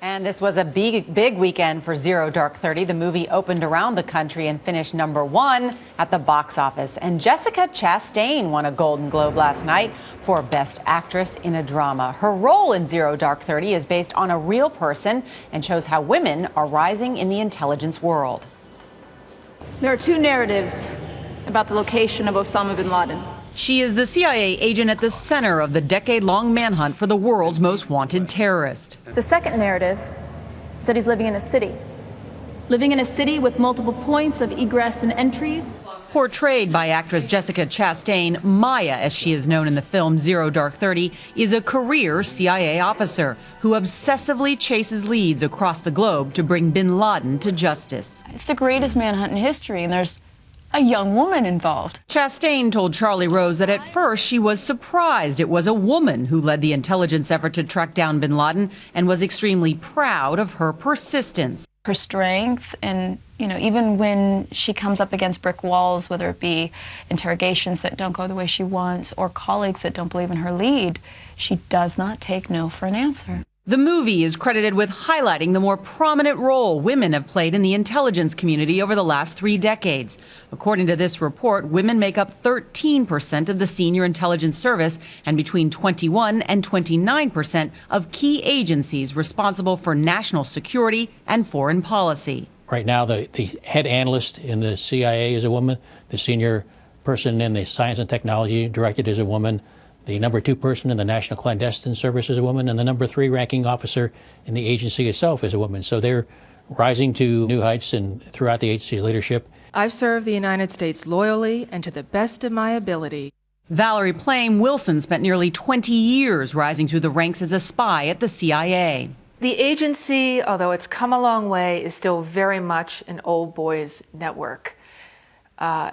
And this was a big weekend for Zero Dark 30. The movie opened around the country and finished #1 at the box office. And Jessica Chastain won a Golden Globe last night for Best Actress in a Drama. Her role in Zero Dark 30 is based on a real person and shows how women are rising in the intelligence world. There are two narratives about the location of Osama bin Laden. She is the CIA agent at the center of the decade-long manhunt for the world's most wanted terrorist. The second narrative is that he's living in a city. Living in a city with multiple points of egress and entry. Portrayed by actress Jessica Chastain, Maya, as she is known in the film Zero Dark 30, is a career CIA officer who obsessively chases leads across the globe to bring bin Laden to justice. It's the greatest manhunt in history, and there's a young woman involved. Chastain told Charlie Rose that at first she was surprised it was a woman who led the intelligence effort to track down bin Laden and was extremely proud of her persistence. Her strength, and even when she comes up against brick walls, whether it be interrogations that don't go the way she wants or colleagues that don't believe in her lead, she does not take no for an answer. The movie is credited with highlighting the more prominent role women have played in the intelligence community over the last 3 decades. According to this report, women make up 13% of the senior intelligence service and between 21 and 29% of key agencies responsible for national security and foreign policy. Right now, the head analyst in the CIA is a woman. The senior person in the science and technology directorate is a woman. The #2 person in the National Clandestine Service is a woman, and the #3 ranking officer in the agency itself is a woman. So they're rising to new heights and throughout the agency's leadership. I've served the United States loyally and to the best of my ability. Valerie Plame Wilson spent nearly 20 years rising through the ranks as a spy at the CIA. The agency, although it's come a long way, is still very much an old boys network.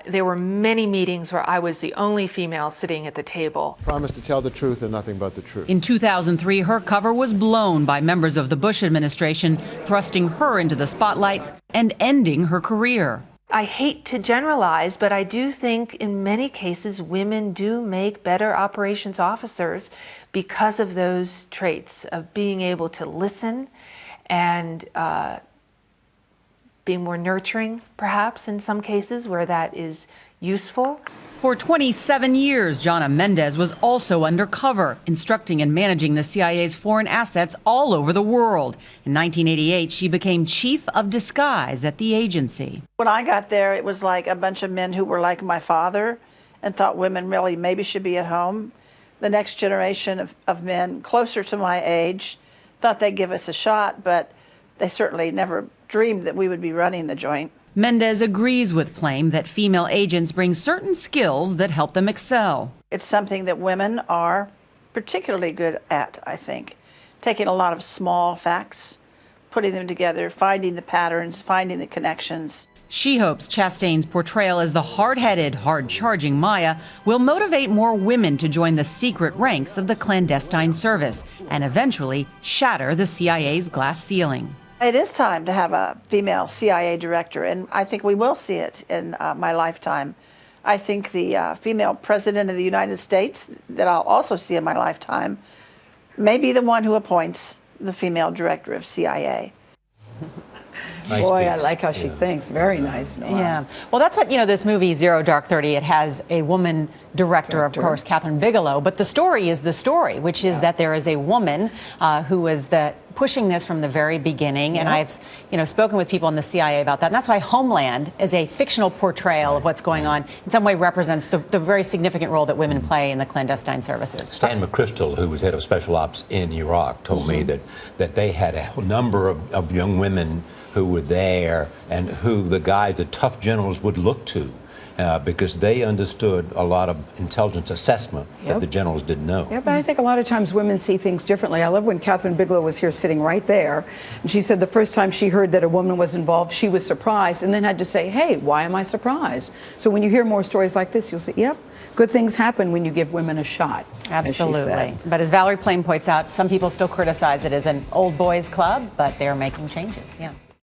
There were many meetings where I was the only female sitting at the table. Promise to tell the truth and nothing but the truth. In 2003, her cover was blown by members of the Bush administration, thrusting her into the spotlight and ending her career. I hate to generalize, but I do think in many cases women do make better operations officers because of those traits of being able to listen and being more nurturing, perhaps, in some cases where that is useful. For 27 years, Jonna Mendez was also undercover, instructing and managing the CIA's foreign assets all over the world. In 1988, she became chief of disguise at the agency. When I got there, it was like a bunch of men who were like my father and thought women really maybe should be at home. The next generation of men closer to my age thought they'd give us a shot, but they certainly never dreamed that we would be running the joint. Mendez agrees with Plame that female agents bring certain skills that help them excel. It's something that women are particularly good at, I think. Taking a lot of small facts, putting them together, finding the patterns, finding the connections. She hopes Chastain's portrayal as the hard-headed, hard-charging Maya will motivate more women to join the secret ranks of the clandestine service and eventually shatter the CIA's glass ceiling. It is time to have a female CIA director, and I think we will see it in my lifetime. I think the female president of the United States, that I'll also see in my lifetime, may be the one who appoints the female director of CIA. Nice Boy, piece. I like how she thinks. Very nice, Norah. Yeah. Well, that's what, this movie, Zero Dark 30, it has a woman director, of course, Catherine Bigelow. But the story is the story, which is that there is a woman who is pushing this from the very beginning. And I've, spoken with people in the CIA about that. And that's why Homeland is a fictional portrayal of what's going on. In some way represents the very significant role that women play in the clandestine services. Stan McChrystal, who was head of special ops in Iraq, told me that they had a number of young women who were there and who the tough generals would look to because they understood a lot of intelligence assessment that the generals didn't know. Yeah, but I think a lot of times women see things differently. I love when Catherine Bigelow was here sitting right there, and she said the first time she heard that a woman was involved, she was surprised and then had to say, hey, why am I surprised? So when you hear more stories like this, you'll say, yep, good things happen when you give women a shot. Absolutely. But as Valerie Plame points out, some people still criticize it as an old boys club, but they're making changes. Yeah.